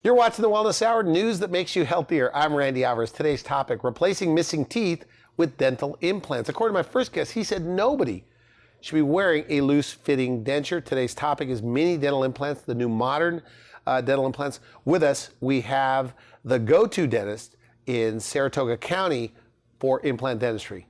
You're watching the Wellness Hour, news that makes you healthier. I'm Randy Alvarez. Today's topic, replacing missing teeth with dental implants. According to my first guest, he said nobody should be wearing a loose-fitting denture. Today's topic is mini dental implants, the new modern dental implants. With us, we have the go-to dentist in Saratoga County for implant dentistry,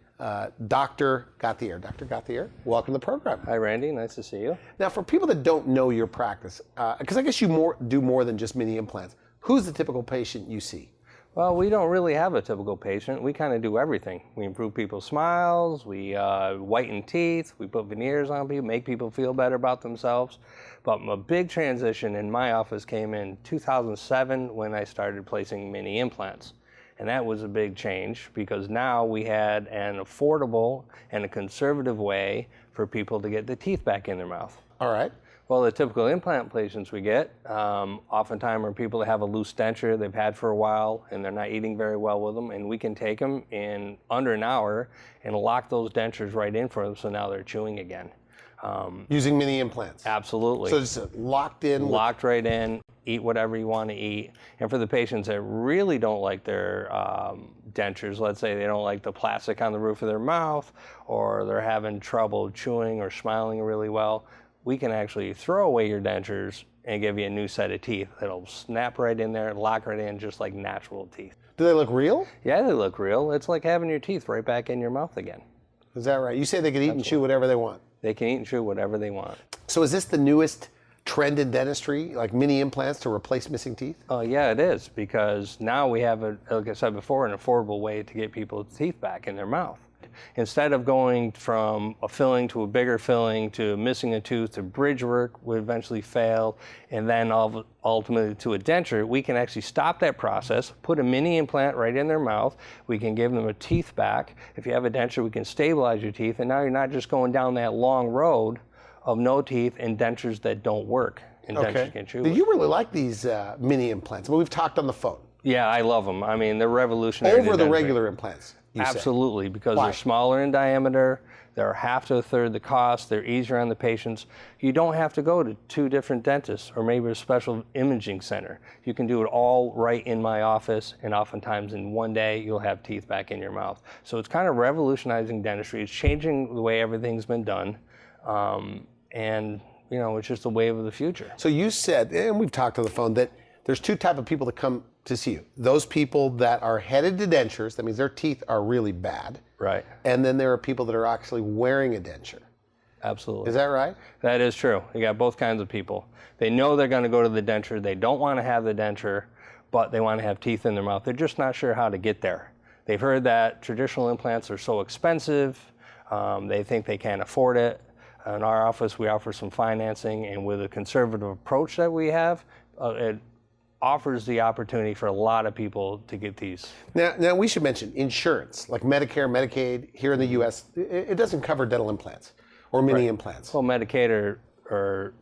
Dr. Gauthier. Dr. Gauthier, welcome to the program. Hi, Randy. Nice to see you. Now, for people that don't know your practice, because I guess you do more than just mini implants, who's the typical patient you see? Well, we don't really have a typical patient. We kind of do everything. We improve people's smiles, we whiten teeth, we put veneers on people, make people feel better about themselves. But a big transition in my office came in 2007 when I started placing mini implants. And that was a big change because now we had an affordable and a conservative way for people to get the teeth back in their mouth. All right. Well, the typical implant patients we get, oftentimes are people that have a loose denture they've had for a while and they're not eating very well with them, and we can take them in under an hour and lock those dentures right in for them so now they're chewing again. Using mini implants? Absolutely. So it's locked in? Locked right in, eat whatever you want to eat. And for the patients that really don't like their dentures, let's say they don't like the plastic on the roof of their mouth, or they're having trouble chewing or smiling really well, we can actually throw away your dentures and give you a new set of teeth that'll snap right in there and lock right in just like natural teeth. Do they look real? Yeah, they look real. It's like having your teeth right back in your mouth again. Is that right? You say they can eat and chew whatever they want? They can eat and chew whatever they want. So is this the newest trend in dentistry, like mini implants to replace missing teeth? Oh, yeah, it is, because now we have, like I said before, an affordable way to get people's teeth back in their mouth. Instead of going from a filling to a bigger filling to missing a tooth to bridge work would eventually fail, and then ultimately to a denture, we can actually stop that process, put a mini implant right in their mouth. We can give them a teeth back. If you have a denture, we can stabilize your teeth, and now you're not just going down that long road of no teeth and dentures that don't work and dentures can chew. You really like these mini implants. Well, we've talked on the phone. Yeah, I love them. I mean, they're revolutionary. Over the regular implants. Absolutely, because they're smaller in diameter, they're half to a third the cost, they're easier on the patients. You don't have to go to 2 different dentists or maybe a special imaging center. You can do it all right in my office, and oftentimes in one day you'll have teeth back in your mouth. So it's kind of revolutionizing dentistry. It's changing the way everything's been done, and you know, it's just the wave of the future. So you said, and we've talked on the phone, that there's 2 types of people that come to see you. Those people that are headed to dentures, that means their teeth are really bad. Right. And then there are people that are actually wearing a denture. Absolutely. Is that right? That is true. You got both kinds of people. They know they're going to go to the denture. They don't want to have the denture, but they want to have teeth in their mouth. They're just not sure how to get there. They've heard that traditional implants are so expensive. They think they can't afford it. In our office, we offer some financing, and with a conservative approach that we have, it offers the opportunity for a lot of people to get these. Now we should mention insurance, like Medicare, Medicaid, here in the U.S., it doesn't cover dental implants or mini implants. Well, Medicaid or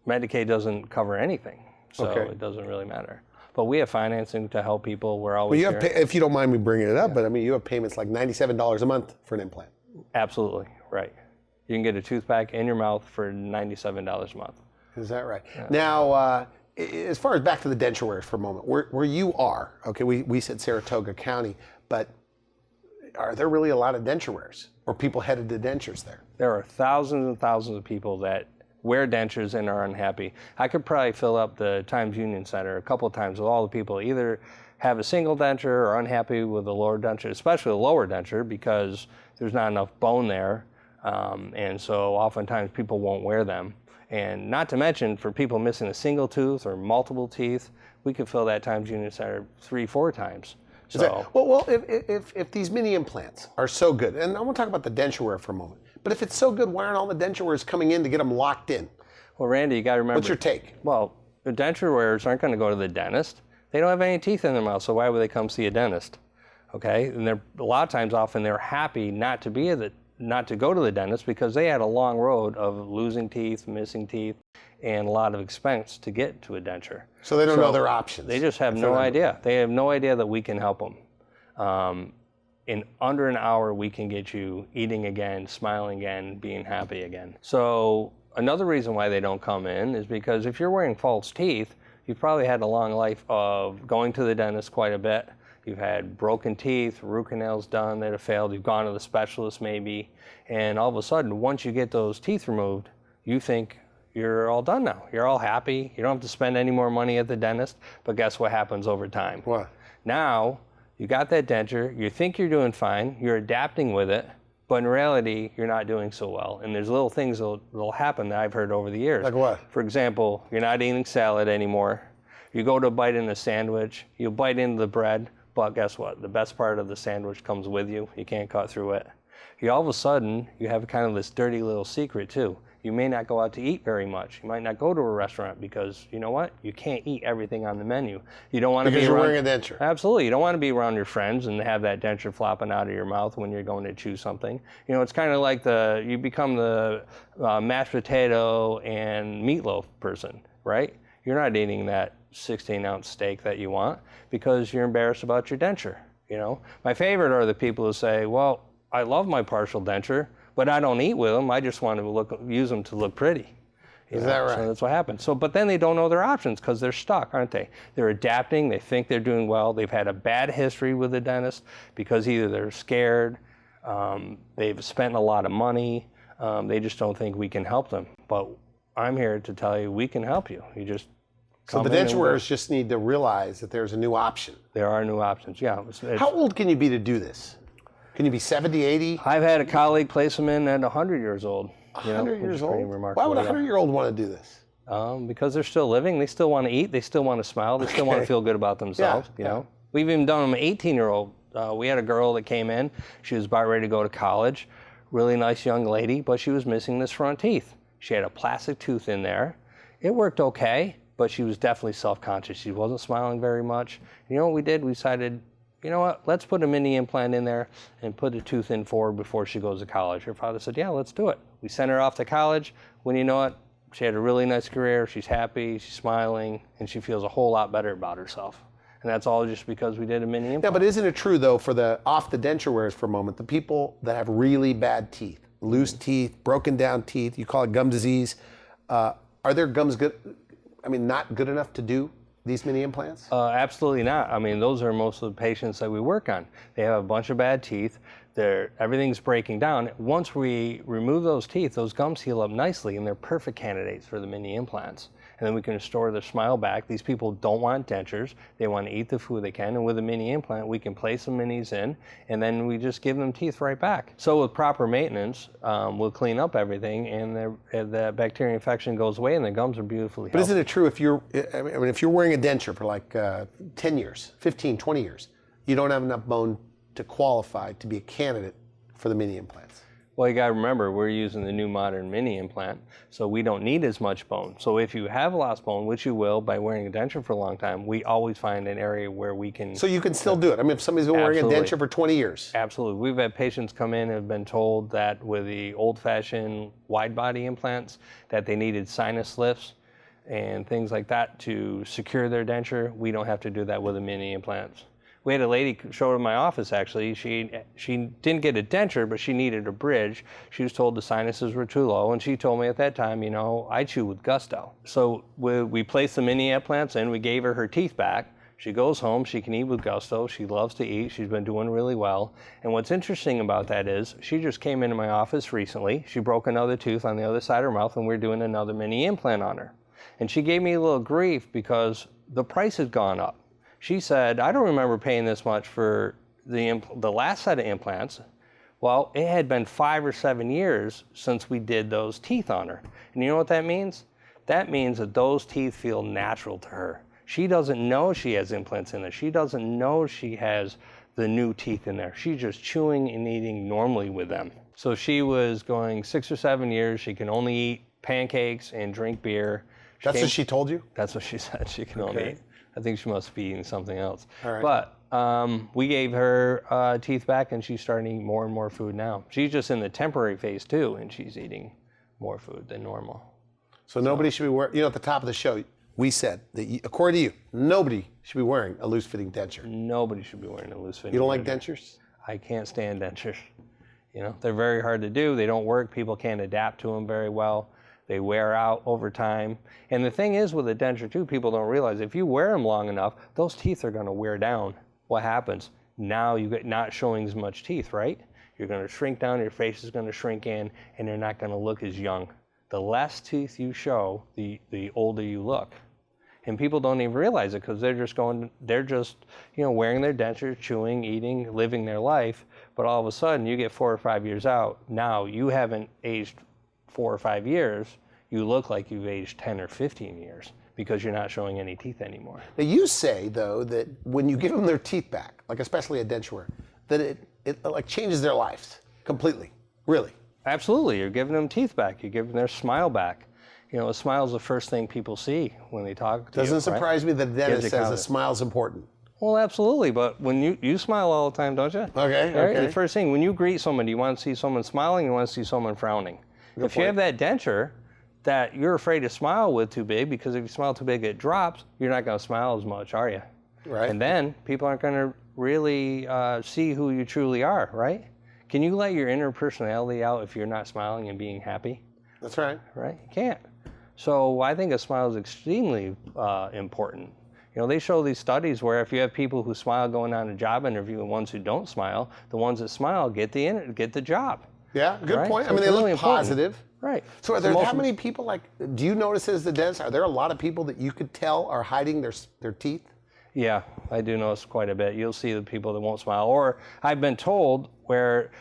Medicaid doesn't cover anything, so it doesn't really matter. But we have financing to help people. We're always here. If you don't mind me bringing it up, but I mean, you have payments like $97 a month for an implant. Absolutely, right. You can get a tooth back in your mouth for $97 a month. Is that right? Yeah. Now, as far as back to the denture wearers for a moment, where you are, okay, we said Saratoga County, but are there really a lot of denture wearers or people headed to dentures there? There are thousands and thousands of people that wear dentures and are unhappy. I could probably fill up the Times Union Center a couple of times with all the people either have a single denture or unhappy with the lower denture, especially the lower denture, because there's not enough bone there. And so oftentimes people won't wear them. And not to mention, for people missing a single tooth or multiple teeth, we could fill that Times Union Center 3-4 times. So, well, if these mini implants are so good, and I want to talk about the denture wearer for a moment, but if it's so good, why aren't all the denture wearers coming in to get them locked in? Well, Randy, you got to remember. What's your take? Well, the denture wearers aren't going to go to the dentist. They don't have any teeth in their mouth, so why would they come see a dentist? Okay, and they're a lot of times often they're happy not to go to the dentist because they had a long road of losing teeth, missing teeth, and a lot of expense to get to a denture. So they don't know their options. They just have no idea. They have no idea that we can help them. In under an hour, we can get you eating again, smiling again, being happy again. So another reason why they don't come in is because if you're wearing false teeth, you've probably had a long life of going to the dentist quite a bit. You've had broken teeth, root canals done that have failed. You've gone to the specialist maybe. And all of a sudden, once you get those teeth removed, you think you're all done now. You're all happy. You don't have to spend any more money at the dentist. But guess what happens over time? What? Now, you got that denture. You think you're doing fine. You're adapting with it. But in reality, you're not doing so well. And there's little things that'll happen that I've heard over the years. Like what? For example, you're not eating salad anymore. You go to bite in a sandwich. You bite into the bread. But guess what? The best part of the sandwich comes with you. You can't cut through it. All of a sudden, you have kind of this dirty little secret too. You may not go out to eat very much. You might not go to a restaurant because, you know what? You can't eat everything on the menu. You don't want to be Because around, you're wearing a denture. Absolutely. You don't want to be around your friends and have that denture flopping out of your mouth when you're going to chew something. You know, it's kind of like you become the mashed potato and meatloaf person, right? You're not eating that 16-ounce steak that you want because you're embarrassed about your denture, you know? My favorite are the people who say, well, I love my partial denture, but I don't eat with them. I just want to use them to look pretty. Is that right? So that's what happens. So, but then they don't know their options because they're stuck, aren't they? They're adapting. They think they're doing well. They've had a bad history with the dentist because either they're scared, they've spent a lot of money, they just don't think we can help them. But I'm here to tell you we can help you. You just So the denture wearers just need to realize that there's a new option. There are new options, yeah. How old can you be to do this? Can you be 70, 80? I've had a colleague place them in at 100 years old. 100 years old? Why Why would a 100-year-old want to do this? Because they're still living. They still want to eat. They still want to smile. They still want to feel good about themselves. You know, we've even done them 18-year-old. We had a girl that came in. She was about ready to go to college. Really nice young lady, but she was missing this front teeth. She had a plastic tooth in there. It worked okay, but she was definitely self-conscious. She wasn't smiling very much. You know what we did? We decided, you know what, let's put a mini implant in there and put a tooth in forward before she goes to college. Her father said, yeah, let's do it. We sent her off to college. When you know it, she had a really nice career. She's happy, she's smiling, and she feels a whole lot better about herself. And that's all just because we did a mini implant. Yeah, but isn't it true though, for off the denture wearers for a moment, the people that have really bad teeth, loose teeth, broken down teeth, you call it gum disease, are their gums good? I mean, not good enough to do these mini implants? Absolutely not. I mean, those are most of the patients that we work on. They have a bunch of bad teeth. Everything's breaking down. Once we remove those teeth, those gums heal up nicely, and they're perfect candidates for the mini implants. And then we can restore their smile back. These people don't want dentures. They want to eat the food they can. And with a mini implant, we can place some minis in, and then we just give them teeth right back. So with proper maintenance, we'll clean up everything, and the bacteria infection goes away, and the gums are beautifully healthy. But isn't it true if you're wearing a denture for like 10 years, 15, 20 years, you don't have enough bone to qualify to be a candidate for the mini implants? Well, you got to remember, we're using the new modern mini implant, so we don't need as much bone. So if you have lost bone, which you will by wearing a denture for a long time, we always find an area where we can... So you can still do it. I mean, if somebody's been wearing a denture for 20 years. Absolutely. We've had patients come in and have been told that with the old-fashioned wide-body implants that they needed sinus lifts and things like that to secure their denture. We don't have to do that with the mini implants. We had a lady show up in my office, actually. She didn't get a denture, but she needed a bridge. She was told the sinuses were too low, and she told me at that time, you know, I chew with gusto. So we placed the mini implants in, we gave her teeth back. She goes home, she can eat with gusto, she loves to eat, she's been doing really well. And what's interesting about that is, she just came into my office recently, she broke another tooth on the other side of her mouth, and we're doing another mini implant on her. And she gave me a little grief because the price had gone up. She said, I don't remember paying this much for the last set of implants. Well, it had been 5 or 7 years since we did those teeth on her. And you know what that means? That means that those teeth feel natural to her. She doesn't know she has implants in there. She doesn't know she has the new teeth in there. She's just chewing and eating normally with them. So she was going 6 or 7 years. She can only eat pancakes and drink beer. That's what she told you? That's what she said. She can only eat. I think she must be eating something else. All right. But we gave her teeth back, and she's starting to eat more and more food now. She's just in the temporary phase too, and she's eating more food than normal. So nobody should be wearing, you know, at the top of the show, we said that according to you, nobody should be wearing a loose-fitting denture. Nobody should be wearing a loose-fitting denture. You don't like dentures? I can't stand dentures. You know, they're very hard to do. They don't work. People can't adapt to them very well. They wear out over time. And the thing is with a denture too, people don't realize if you wear them long enough, those teeth are going to wear down. What happens? Now you get not showing as much teeth, right? You're going to shrink down, your face is going to shrink in, and you're not going to look as young. The less teeth you show, the older you look. And people don't even realize it because they're just wearing their dentures, chewing, eating, living their life. But all of a sudden, you get 4 or 5 years out. Now you haven't aged 4 or 5 years. You look like you've aged 10 or 15 years because you're not showing any teeth anymore. Now you say though that when you give them their teeth back, like especially a denture, that it like changes their lives completely. Really? Absolutely. You're giving them teeth back. You're giving their smile back. A smile is the first thing people see when they talk to you. Doesn't surprise me that the dentist says a a smile's important. Well, absolutely. But when you smile all the time, don't you? Okay. Right? Okay. The first thing, when you greet someone, do you want to see someone smiling or you want to see someone frowning? If you have that denture that you're afraid to smile with too big, because if you smile too big, it drops, you're not going to smile as much, are you? Right. And then people aren't going to really see who you truly are, right? Can you let your inner personality out if you're not smiling and being happy? That's right. Right? You can't. So I think a smile is extremely important. They show these studies where if you have people who smile going on a job interview and ones who don't smile, the ones that smile get the job. Yeah, good Right? point. So I mean, it's they really look important. positive. Right. So are there that many people, do you notice as the dentist, are there a lot of people that you could tell are hiding their teeth? Yeah, I do notice quite a bit. You'll see the people that won't smile. Or I've been told where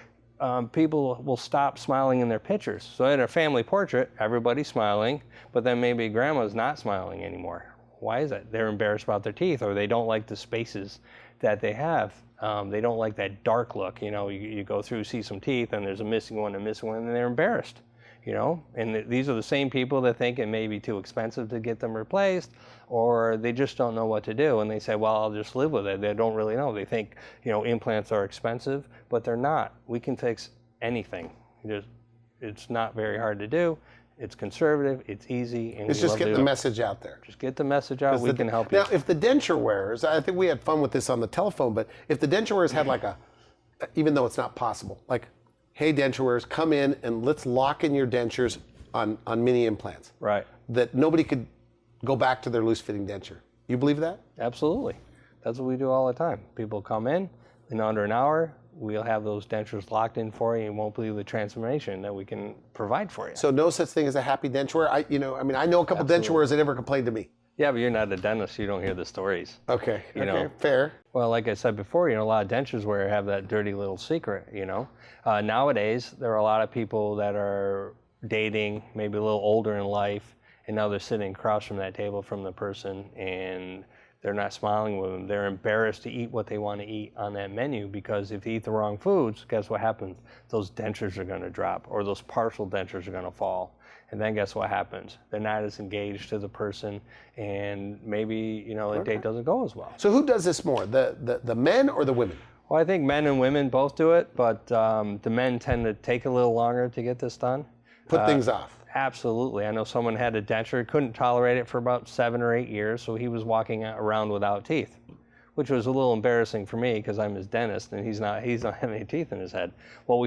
people will stop smiling in their pictures. So in a family portrait, everybody's smiling, but then maybe grandma's not smiling anymore. Why is that? They're embarrassed about their teeth, or they don't like the spaces that they have. They don't like that dark look. You go through, see some teeth, and there's a missing one, and they're embarrassed. And these are the same people that think it may be too expensive to get them replaced, or they just don't know what to do, and they say, well, I'll just live with it. They don't really know. They think, implants are expensive, but they're not. We can fix anything. It's not very hard to do. It's conservative, it's easy, and it's just getting the message out there. Just get the message out, we can help you. Now, if the denture wearers, I think we had fun with this on the telephone, but if the denture wearers had even though it's not possible, hey, denture wearers, come in and let's lock in your dentures on mini implants. Right. That nobody could go back to their loose-fitting denture. You believe that? Absolutely. That's what we do all the time. People come in under an hour, we'll have those dentures locked in for you, and you won't believe the transformation that we can provide for you. So no such thing as a happy denture wearer? I know a couple denture wearers that never complained to me. Yeah, but you're not a dentist, you don't hear the stories. Okay, fair. Well, like I said before, a lot of dentures wearers have that dirty little secret, Nowadays, there are a lot of people that are dating, maybe a little older in life, and now they're sitting across from that table from the person, and they're not smiling with them. They're embarrassed to eat what they want to eat on that menu, because if they eat the wrong foods, guess what happens? Those dentures are going to drop, or those partial dentures are going to fall. And then guess what happens? They're not as engaged to the person, and maybe, the date doesn't go as well. So who does this more, the men or the women? Well, I think men and women both do it, but the men tend to take a little longer to get this done. Put things off. Absolutely. I know someone had a denture, couldn't tolerate it for about 7 or 8 years, so he was walking around without teeth, which was a little embarrassing for me because I'm his dentist and he's not having any teeth in his head. Well,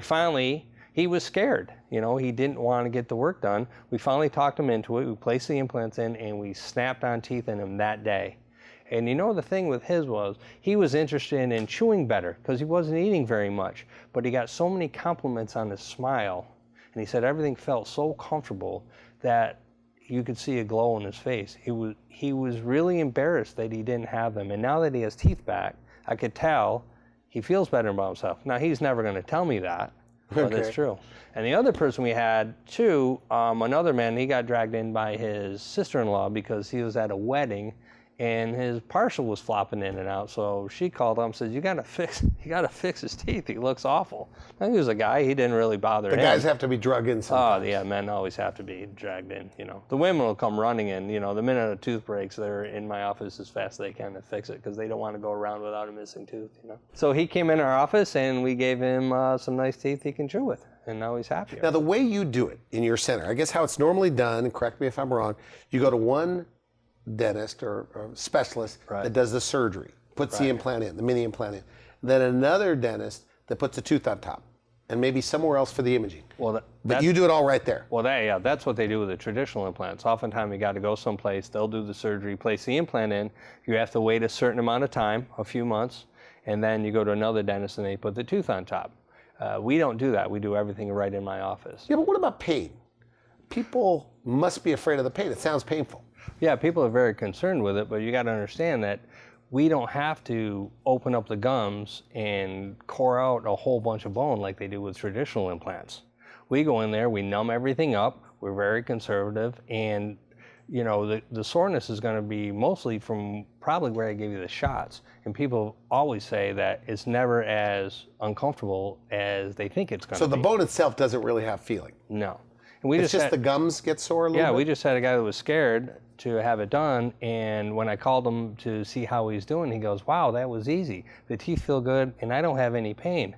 he was scared. He didn't want to get the work done. We finally talked him into it. We placed the implants in and we snapped on teeth in him that day. And the thing with his was he was interested in chewing better because he wasn't eating very much, but he got so many compliments on his smile. And he said everything felt so comfortable that you could see a glow on his face. He was really embarrassed that he didn't have them. And now that he has teeth back, I could tell he feels better about himself. Now, he's never going to tell me that, but it's true. And the other person we had, too, another man, he got dragged in by his sister-in-law because he was at a wedding and his partial was flopping in and out. So she called him and said, you gotta fix his teeth. He looks awful. Now, he was a guy, he didn't really bother him. The guys have to be drug in sometimes. Oh, yeah, men always have to be dragged in, The women will come running in, the minute a tooth breaks, they're in my office as fast as they can to fix it because they don't want to go around without a missing tooth, So he came in our office and we gave him some nice teeth he can chew with. And now he's happier. Now, the way you do it in your center, I guess how it's normally done, and correct me if I'm wrong, you go to one dentist or specialist that does the surgery, puts the implant in, the mini implant in. Then another dentist that puts the tooth on top. and maybe somewhere else for the imaging. Well, But you do it all right there. Well, that's what they do with the traditional implants. Oftentimes, you got to go someplace, they'll do the surgery, place the implant in, you have to wait a certain amount of time, a few months, and then you go to another dentist and they put the tooth on top. We don't do that. We do everything right in my office. Yeah, but what about pain? People must be afraid of the pain. It sounds painful. Yeah, people are very concerned with it, but you got to understand that we don't have to open up the gums and core out a whole bunch of bone like they do with traditional implants. We go in there, we numb everything up, we're very conservative, and you know, the soreness is going to be mostly from probably where I gave you the shots. And people always say that it's never as uncomfortable as they think it's going to be. So the bone itself doesn't really have feeling? No. And we It's just the gums get sore a little bit? Yeah, we just had a guy that was scared to have it done, and when I called him to see how he's doing, he goes, wow, that was easy. The teeth feel good, and I don't have any pain.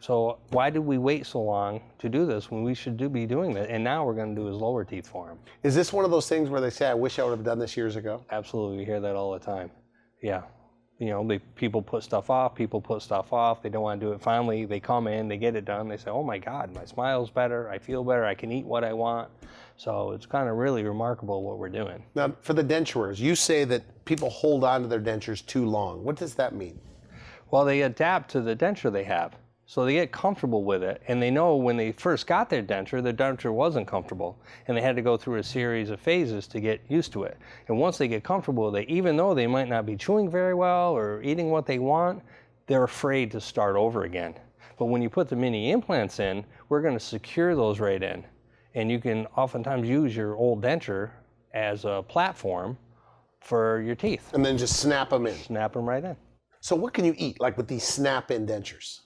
So why did we wait so long to do this when we should be doing that? And now we're going to do his lower teeth for him. Is this one of those things where they say, I wish I would have done this years ago? Absolutely, we hear that all the time. Yeah. You know, people put stuff off, they don't want to do it. Finally, they come in, they get it done, they say, oh my God, my smile's better, I feel better, I can eat what I want. So it's kind of really remarkable what we're doing. Now, for the denturers, you say that people hold on to their dentures too long. What does that mean? Well, they adapt to the denture they have. So they get comfortable with it, and they know when they first got their denture wasn't comfortable, and they had to go through a series of phases to get used to it. And once they get comfortable with it, even though they might not be chewing very well or eating what they want, they're afraid to start over again. But when you put the mini implants in, we're going to secure those right in. And you can oftentimes use your old denture as a platform for your teeth. And then just snap them in. Snap them right in. So what can you eat, like with these snap-in dentures?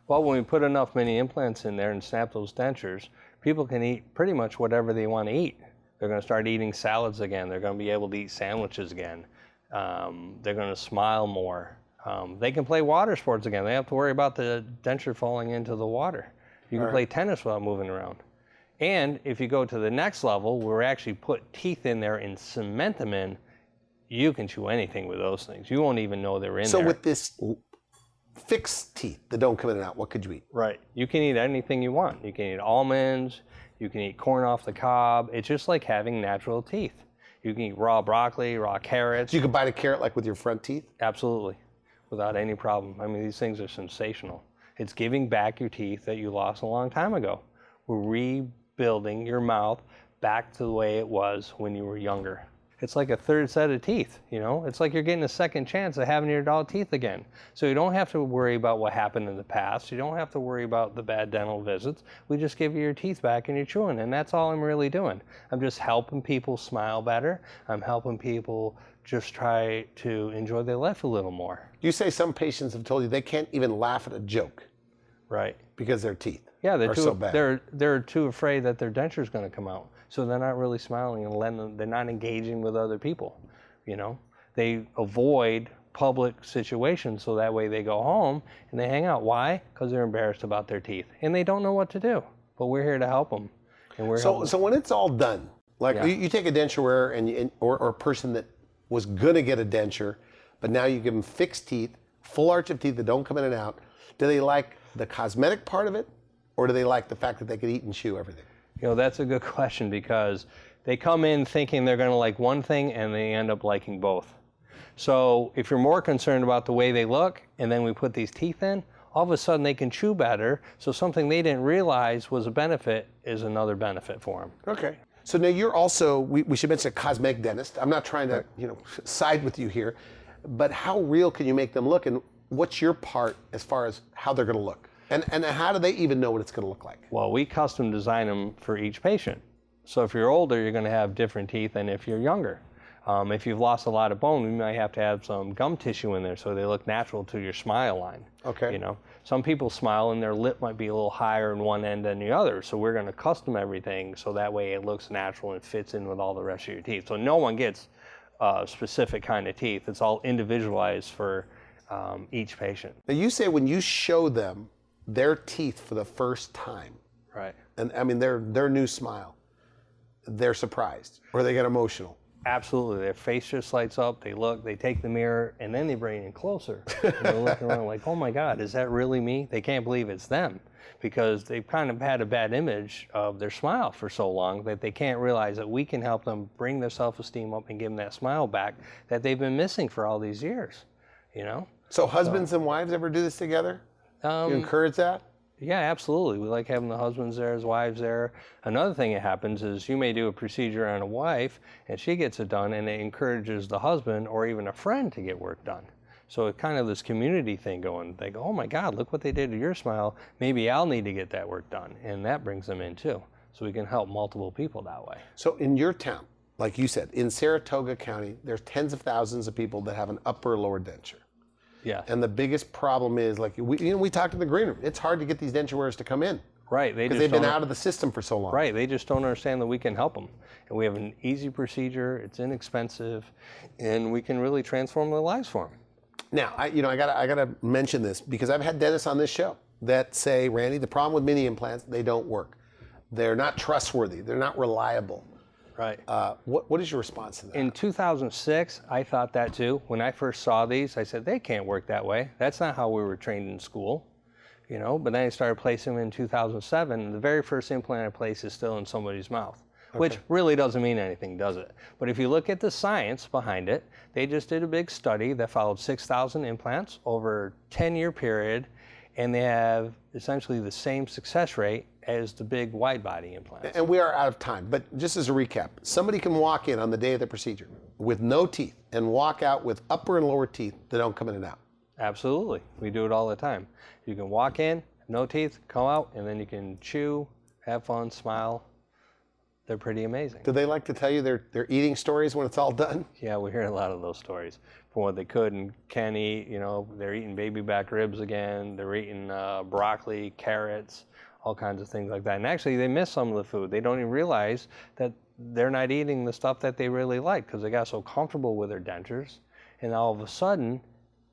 Well, when we put enough mini implants in there and snap those dentures, people can eat pretty much whatever they want to eat. They're going to start eating salads again. They're going to be able to eat sandwiches again. They're going to smile more. They can play water sports again. They don't have to worry about the denture falling into the water. You can play tennis without moving around. And if you go to the next level, where we actually put teeth in there and cement them in, you can chew anything with those things. You won't even know they're in there. So with this fixed teeth that don't come in and out, what could you eat? Right. You can eat anything you want. You can eat almonds. You can eat corn off the cob. It's just like having natural teeth. You can eat raw broccoli, raw carrots. So you could bite a carrot like with your front teeth? Absolutely. Without any problem. I mean, these things are sensational. It's giving back your teeth that you lost a long time ago. We're rebuilding your mouth back to the way it was when you were younger. It's like a third set of teeth, you know? It's like you're getting a second chance of having your adult teeth again. So you don't have to worry about what happened in the past. You don't have to worry about the bad dental visits. We just give you your teeth back and you're chewing, and that's all I'm really doing. I'm just helping people smile better. I'm helping people just try to enjoy their life a little more. You say some patients have told you they can't even laugh at a joke. Right. Because their teeth are so bad. They're too afraid that their denture is going to come out. So they're not really smiling and they're not engaging with other people, you know. They avoid public situations so that way they go home and they hang out. Why? Because they're embarrassed about their teeth and they don't know what to do. But we're here to help them. And so when it's all done, like you take a denture wearer or a person that was gonna get a denture, but now you give them fixed teeth, full arch of teeth that don't come in and out. Do they like the cosmetic part of it, or do they like the fact that they could eat and chew everything? You know, that's a good question because they come in thinking they're going to like one thing and they end up liking both. So if you're more concerned about the way they look and then we put these teeth in, all of a sudden they can chew better. So something they didn't realize was a benefit is another benefit for them. Okay. So now you're also, we should mention a cosmetic dentist. I'm not trying to, side with you here, but how real can you make them look, and what's your part as far as how they're going to look? And how do they even know what it's going to look like? Well, we custom design them for each patient. So if you're older, you're going to have different teeth than if you're younger. If you've lost a lot of bone, we might have to have some gum tissue in there so they look natural to your smile line. Okay. You know, some people smile and their lip might be a little higher in one end than the other. So we're going to custom everything so that way it looks natural and fits in with all the rest of your teeth. So no one gets a specific kind of teeth. It's all individualized for each patient. Now you say when you show them their teeth for the first time, right? And I mean their new smile, they're surprised or they get emotional. Absolutely. Their face just lights up. They look, they take the mirror, and then they bring it in closer. And they're looking around like, oh my God, is that really me? They can't believe it's them because they've kind of had a bad image of their smile for so long that they can't realize that we can help them bring their self-esteem up and give them that smile back that they've been missing for all these years, you know? So husbands and wives ever do this together? You encourage that? Yeah, absolutely. We like having the husbands there, his wives there. Another thing that happens is you may do a procedure on a wife and she gets it done and it encourages the husband or even a friend to get work done. So it's kind of this community thing going. They go, oh my God, look what they did to your smile. Maybe I'll need to get that work done. And that brings them in too. So we can help multiple people that way. So in your town, like you said, in Saratoga County, there's tens of thousands of people that have an upper or lower denture. Yeah. And the biggest problem is, like, we talked in the green room, it's hard to get these denture wearers to come in. Right. Because they've been out of the system for so long. Right. They just don't understand that we can help them. And we have an easy procedure, it's inexpensive, and we can really transform their lives for them. Now, I gotta mention this because I've had dentists on this show that say, Randy, the problem with mini implants, they don't work. They're not trustworthy. They're not reliable. Right. What is your response to that? In 2006, I thought that too. When I first saw these, I said, they can't work that way. That's not how we were trained in school, you know? But then I started placing them in 2007, and the very first implant I placed is still in somebody's mouth, which really doesn't mean anything, does it? But if you look at the science behind it, they just did a big study that followed 6,000 implants over a 10-year period, and they have essentially the same success rate as the big wide body implants. And we are out of time, but just as a recap, somebody can walk in on the day of the procedure with no teeth and walk out with upper and lower teeth that don't come in and out. Absolutely. We do it all the time. You can walk in, no teeth, come out, and then you can chew, have fun, smile. They're pretty amazing. Do they like to tell you their eating stories when it's all done? Yeah, we hear a lot of those stories. From what they could and can eat, you know, they're eating baby back ribs again, they're eating broccoli, carrots, all kinds of things like that. And actually, they miss some of the food. They don't even realize that they're not eating the stuff that they really like because they got so comfortable with their dentures. And all of a sudden,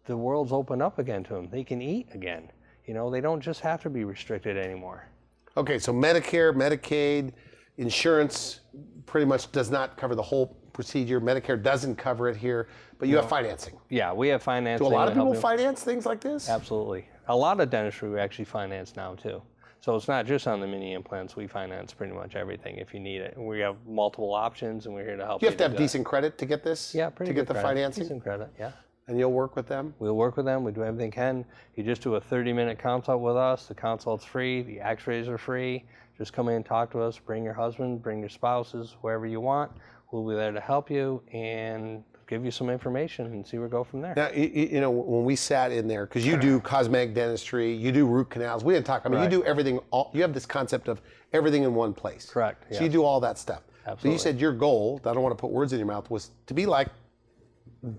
the world's opened up again to them. They can eat again. You know, they don't just have to be restricted anymore. Okay, so Medicare, Medicaid, insurance pretty much does not cover the whole procedure. Medicare doesn't cover it here, but you have financing. Yeah, we have financing. Do a lot of people finance things like this? Absolutely. A lot of dentistry we actually finance now too. So it's not just on the mini implants. We finance pretty much everything if you need it. We have multiple options, and we're here to help you. You have to have decent credit to get this? Yeah, pretty to good get the credit. financing? Decent credit, yeah. And you'll work with them? We'll work with them. We do everything we can. You just do a 30-minute consult with us. The consult's free. The x-rays are free. Just come in and talk to us. Bring your husband, bring your spouses, wherever you want. We'll be there to help you and give you some information and see where we go from there. Now, you know, when we sat in there, because you do cosmetic dentistry, you do root canals, we didn't talk, I mean, you do everything, you have this concept of everything in one place. Correct, So you do all that stuff. Absolutely. So you said your goal, I don't want to put words in your mouth, was to be like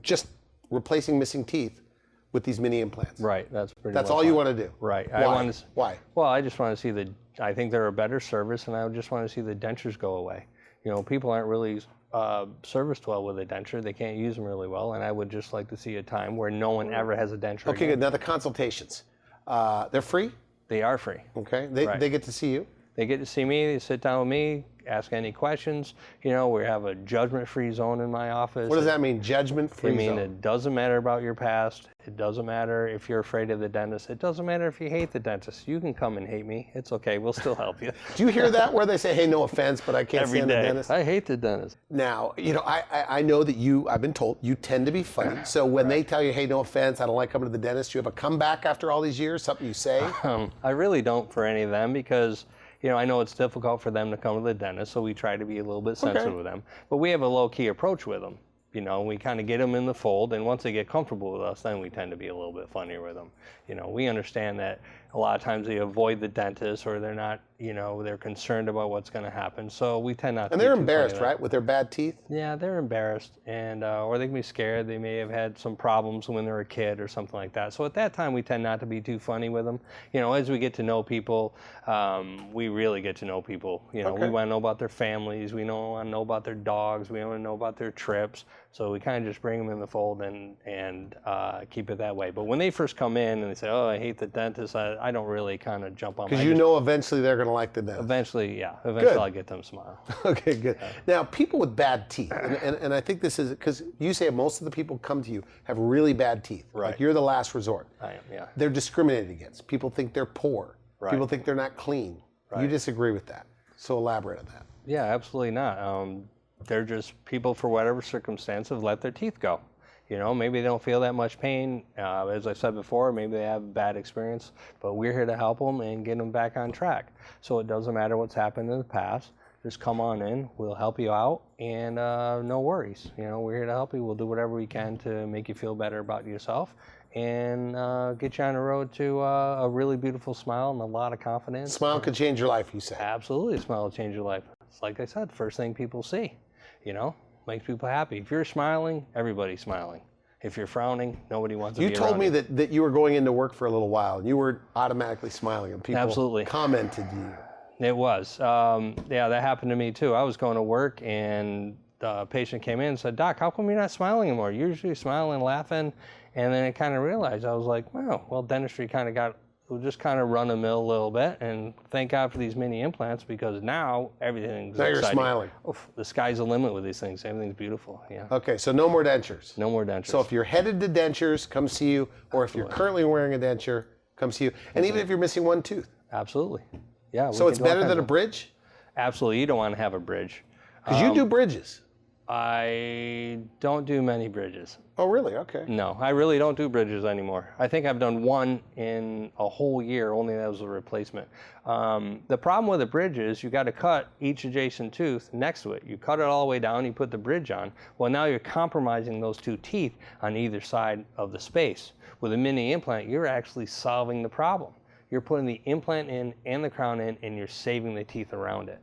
just replacing missing teeth with these mini implants. Right, that's That's all you want to do. Right. Why? Why? Well, I just want to see I think they're a better service, and I just want to see the dentures go away. You know, people aren't really serviced well with a denture. They can't use them really well, and I would just like to see a time where no one ever has a denture Okay, again. good. Now the consultations, they're free? They are free. Okay, they get to see you? They get to see me, they sit down with me, ask any questions. You know, we have a judgment-free zone in my office. What does that mean, judgment-free zone? I mean, it doesn't matter about your past. It doesn't matter if you're afraid of the dentist. It doesn't matter if you hate the dentist. You can come and hate me. It's okay. We'll still help you. Do you hear that where they say, hey, no offense, but I can't stand the dentist? I hate the dentist. Now, you know, I know that I've been told, you tend to be funny. So when they tell you, hey, no offense, I don't like coming to the dentist, you have a comeback after all these years, something you say? I really don't for any of them because, you know, I know it's difficult for them to come to the dentist, so we try to be a little bit sensitive with them. But we have a low-key approach with them. You know, we kind of get them in the fold, and once they get comfortable with us, then we tend to be a little bit funnier with them. You know, we understand that a lot of times they avoid the dentist, or they're not, you know, they're concerned about what's going to happen. So we tend not to. And they're embarrassed, right, with their bad teeth? Yeah, they're embarrassed, and or they can be scared. They may have had some problems when they were a kid or something like that. So at that time, we tend not to be too funny with them. You know, as we get to know people, we really get to know people. You know, we want to know about their families. We want to know about their dogs. We want to know about their trips. So we kind of just bring them in the fold and keep it that way. But when they first come in and they say, "Oh, I hate the dentist," I don't really kind of jump on. Because you know eventually they're going to like the dentist. Eventually, yeah. Eventually I'll get them to smile. Okay, good. Now, people with bad teeth, and I think this is, because you say most of the people come to you have really bad teeth. Right. Like you're the last resort. I am, yeah. They're discriminated against. People think they're poor. Right. People think they're not clean. Right. You disagree with that. So elaborate on that. Yeah, absolutely not. They're just people, for whatever circumstance, have let their teeth go. You know, maybe they don't feel that much pain. As I said before, maybe they have a bad experience, but we're here to help them and get them back on track. So it doesn't matter what's happened in the past. Just come on in. We'll help you out, and no worries. You know, we're here to help you. We'll do whatever we can to make you feel better about yourself and get you on the road to a really beautiful smile and a lot of confidence. Smile could change your life, you say. Absolutely, a smile will change your life. It's like I said, first thing people see. You know, makes people happy. If you're smiling, everybody's smiling. If you're frowning, nobody wants to be around you. You told me that you were going into work for a little while and you were automatically smiling and people Absolutely. Commented to you. It was. Yeah, that happened to me too. I was going to work and the patient came in and said, "Doc, how come you're not smiling anymore? You're usually smiling, laughing." And then I kind of realized, I was like, well, dentistry kind of got, we'll just kind of run the mill a little bit, and thank God for these mini implants, because now everything's Now exciting. you're smiling. Oof, the sky's the limit with these things. Everything's beautiful. Yeah. Okay, so no more dentures. No more dentures. So if you're headed to dentures, come see you, or if you're currently wearing a denture, come see you. And even if you're missing one tooth. Absolutely. Yeah. So it's better than a bridge? Absolutely. You don't want to have a bridge. Because you do bridges. I don't do many bridges. Oh, really? Okay. No, I really don't do bridges anymore. I think I've done one in a whole year, only that was a replacement. The problem with a bridge is you got to cut each adjacent tooth next to it. You cut it all the way down, you put the bridge on. Well, now you're compromising those two teeth on either side of the space. With a mini implant, you're actually solving the problem. You're putting the implant in and the crown in, and you're saving the teeth around it.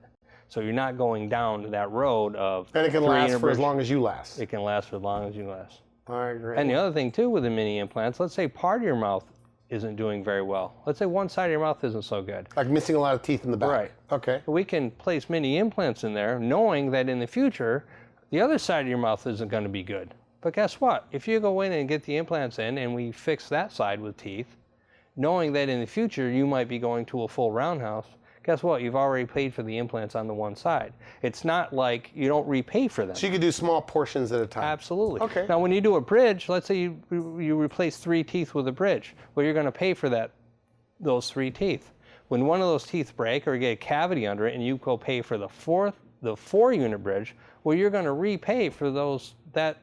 So you're not going down that road of... And it can last for as long as you last. It can last for as long as you last. All right, great. And the other thing too with the mini implants, let's say part of your mouth isn't doing very well. Let's say one side of your mouth isn't so good. Like missing a lot of teeth in the back. Right. Okay. We can place mini implants in there knowing that in the future, the other side of your mouth isn't going to be good. But guess what? If you go in and get the implants in and we fix that side with teeth, knowing that in the future you might be going to a full roundhouse, guess what? You've already paid for the implants on the one side. It's not like you don't repay for them. So you could do small portions at a time. Absolutely. Okay. Now, when you do a bridge, let's say you replace 3 teeth with a bridge. Well, you're going to pay for those 3 teeth. When one of those teeth break or you get a cavity under it and you go pay for the 4-unit bridge, well, you're going to repay for that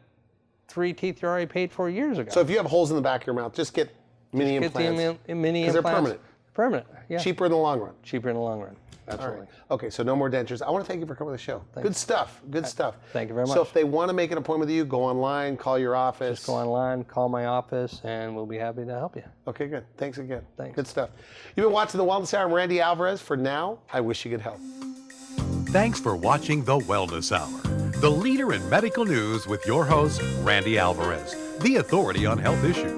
3 teeth you already paid for years ago. So if you have holes in the back of your mouth, just get mini implants. Get the mini implants. Because they're permanent. Permanent, yeah. Cheaper in the long run. Cheaper in the long run, absolutely. Right. Okay, so no more dentures. I want to thank you for coming to the show. Good stuff, good stuff. Thank you very much. So if they want to make an appointment with you, go online, call your office. Just go online, call my office, and we'll be happy to help you. Okay, good. Thanks again. Thanks. Good stuff. You've been watching The Wellness Hour. I'm Randy Alvarez. For now, I wish you good health. Thanks for watching The Wellness Hour, the leader in medical news with your host, Randy Alvarez, the authority on health issues.